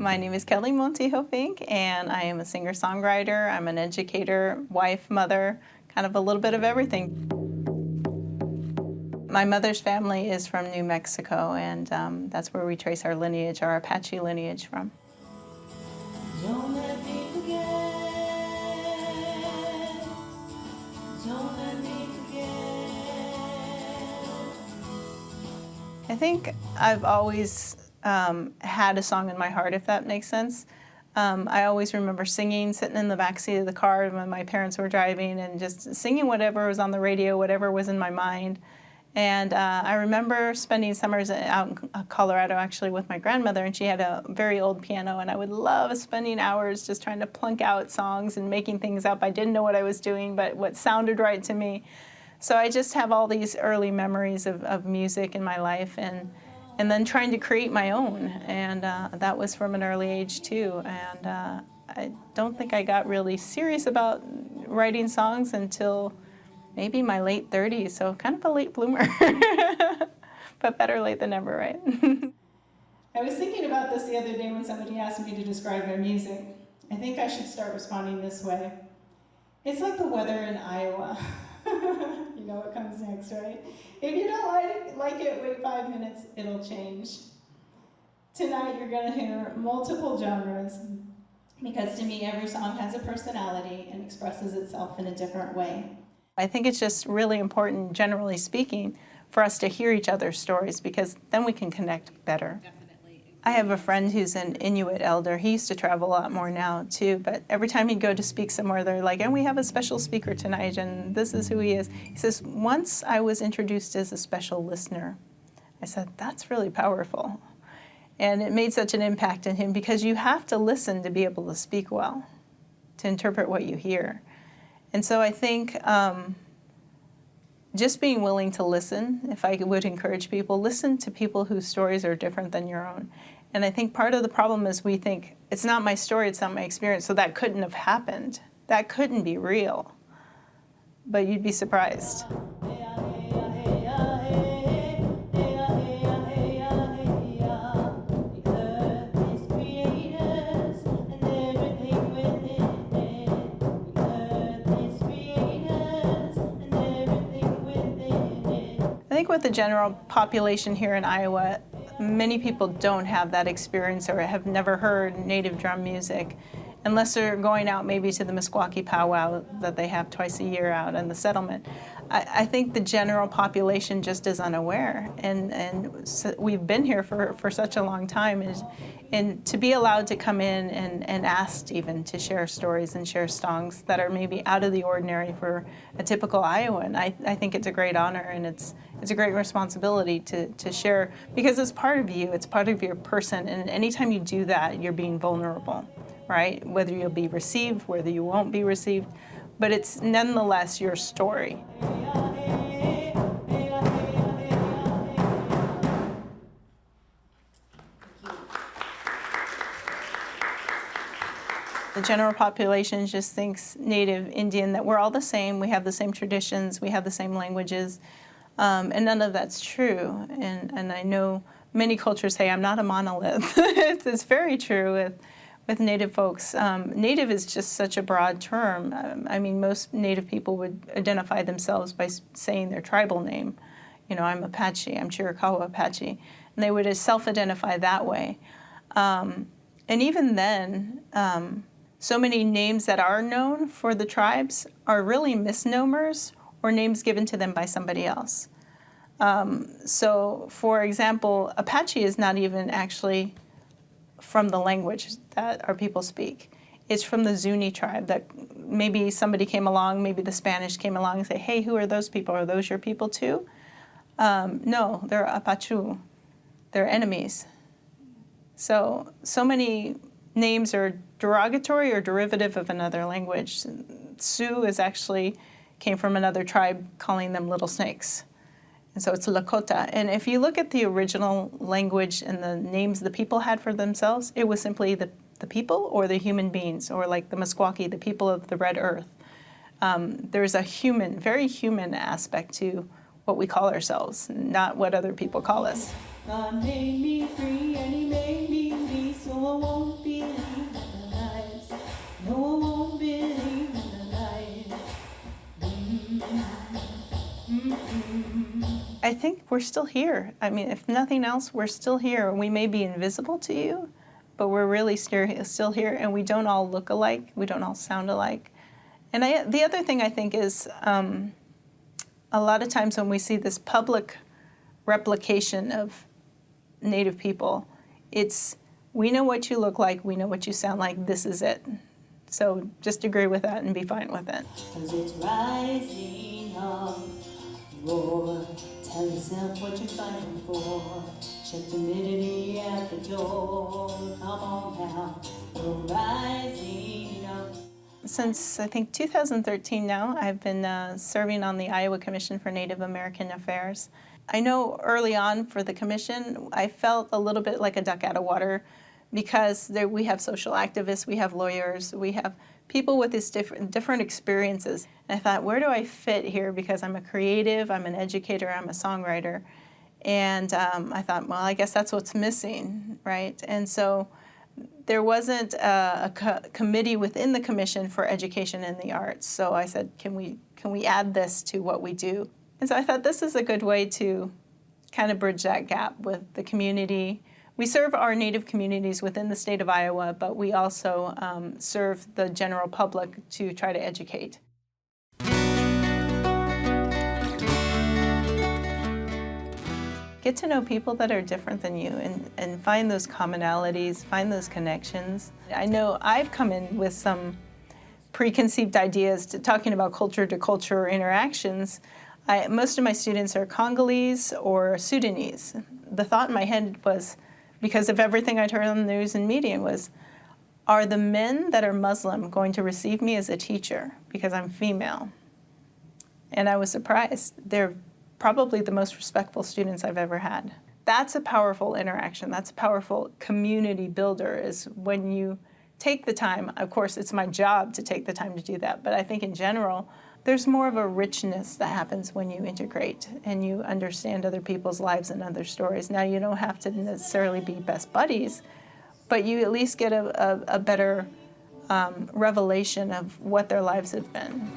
My name is Kelly Montijo Fink, and I am a singer-songwriter. I'm an educator, wife, mother, kind of a little bit of everything. My mother's family is from New Mexico, and that's where we trace our lineage, our Apache lineage from. Don't let me forget. Don't let me forget. I think I've always had a song in my heart, if that makes sense. I always remember singing, sitting in the backseat of the car when my parents were driving and just singing whatever was on the radio, whatever was in my mind. And I remember spending summers out in Colorado actually with my grandmother, and she had a very old piano, and I would love spending hours just trying to plunk out songs and making things up. I didn't know what I was doing, but what sounded right to me. So I just have all these early memories of music in my life, and then trying to create my own, and that was from an early age too. And I don't think I got really serious about writing songs until maybe my late 30s, so kind of a late bloomer. But better late than never, right? I was thinking about this the other day when somebody asked me to describe my music. I think I should start responding this way. It's like the weather in Iowa. You know what comes next, right? If you don't like it, wait 5 minutes, it'll change. Tonight you're gonna hear multiple genres, because to me every song has a personality and expresses itself in a different way. I think it's just really important, generally speaking, for us to hear each other's stories, because then we can connect better. I have a friend who's an Inuit elder. He used to travel a lot more now too, but every time he'd go to speak somewhere, they're like, and we have a special speaker tonight, and this is who he is. He says, once I was introduced as a special listener. I said, that's really powerful. And it made such an impact in him, because you have to listen to be able to speak well, to interpret what you hear. And so I think just being willing to listen, if I would encourage people, listen to people whose stories are different than your own. And I think part of the problem is we think, it's not my story, it's not my experience, so that couldn't have happened. That couldn't be real. But you'd be surprised. I think with the general population here in Iowa, many people don't have that experience or have never heard native drum music, unless they're going out maybe to the Meskwaki powwow that they have twice a year out in the settlement. I think the general population just is unaware, and so we've been here for such a long time, and to be allowed to come in and asked even to share stories and share songs that are maybe out of the ordinary for a typical Iowan, I think it's a great honor, and it's a great responsibility to share, because it's part of you, it's part of your person, and anytime you do that, you're being vulnerable, right? Whether you'll be received, whether you won't be received, but it's nonetheless your story. The general population just thinks Native Indian, that we're all the same, we have the same traditions, we have the same languages, and none of that's true. And I know many cultures say, I'm not a monolith. It's very true with Native folks. Native is just such a broad term. I mean, most Native people would identify themselves by saying their tribal name. You know, I'm Apache, I'm Chiricahua Apache, and they would self-identify that way. And even then, so many names that are known for the tribes are really misnomers or names given to them by somebody else. So, for example, Apache is not even actually from the language that our people speak. It's from the Zuni tribe that maybe somebody came along, maybe the Spanish came along and say, hey, who are those people? Are those your people too? No, they're Apache. They're enemies. So many names are derogatory or derivative of another language. Sioux is actually came from another tribe calling them little snakes. And so it's Lakota. And if you look at the original language and the names the people had for themselves, it was simply the people or the human beings, or like the Meskwaki, the people of the red earth. There's a human, very human aspect to what we call ourselves, not what other people call us. God made me free and he made me so I won't believe in the lies. No, I won't believe in the lies. I think we're still here. I mean, if nothing else, we're still here. We may be invisible to you, but we're really still here, and we don't all look alike. We don't all sound alike. And the other thing I think is a lot of times when we see this public replication of Native people, it's, we know what you look like, we know what you sound like, this is it. So just agree with that and be fine with it. 'Cause it's rising up, roar. Tell yourself what you're fighting for. Check the humidity at the door. Come on now, we're rising up. Since I think 2013 now, I've been serving on the Iowa Commission for Native American Affairs. I know early on for the commission, I felt a little bit like a duck out of water because we have social activists, we have lawyers, we have people with these different experiences. And I thought, where do I fit here? Because I'm a creative, I'm an educator, I'm a songwriter. And I thought, well, I guess that's what's missing, right? And so there wasn't a committee within the commission for education in the arts. So I said, can we add this to what we do? And so I thought this is a good way to kind of bridge that gap with the community. We serve our Native communities within the state of Iowa, but we also serve the general public to try to educate. Get to know people that are different than you and find those commonalities, find those connections. I know I've come in with some preconceived ideas to talking about culture-to-culture interactions. Most of my students are Congolese or Sudanese. The thought in my head was, because of everything I'd heard on the news and media, was, are the men that are Muslim going to receive me as a teacher because I'm female? And I was surprised. They're probably the most respectful students I've ever had. That's a powerful interaction. That's a powerful community builder, is when you take the time. Of course, it's my job to take the time to do that, but I think in general, there's more of a richness that happens when you integrate and you understand other people's lives and other stories. Now, you don't have to necessarily be best buddies, but you at least get a better revelation of what their lives have been.